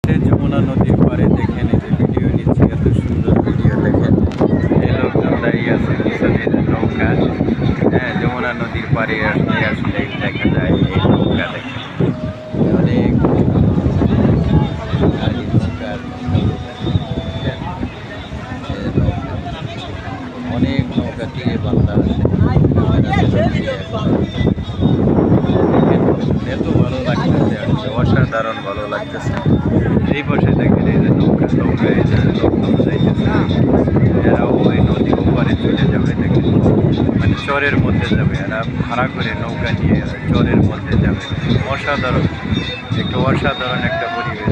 যমুনা নদীর পাড়ে দেখেন, এই যে ভিডিও নিচ্ছি, এত সুন্দর ভিডিও দেখেন। এই লোকজন দাঁড়িয়ে আছে পিছনে নৌকা। হ্যাঁ, যমুনা নদীর পাড়ে আসলে দেখা যায় এই নৌকা দেখেন। অনেক অনেক নৌকা তীরে বান্ধা আছে। এত ভালো লাগতেছে, আসলে অসাধারণ ভালো লাগতেছে। এই পাশে দেখেন, এই যে নৌকা এই যে লোকজন যাইতেছে, এরাও ওই নদীর ওপারে চলে যাবে দেখেন, মানে চরের মধ্যে যাবে। এরা ভাড়া করে নৌকা নিয়ে চরের মধ্যে যাবে। অসাধারণ একটা পরিবেশ।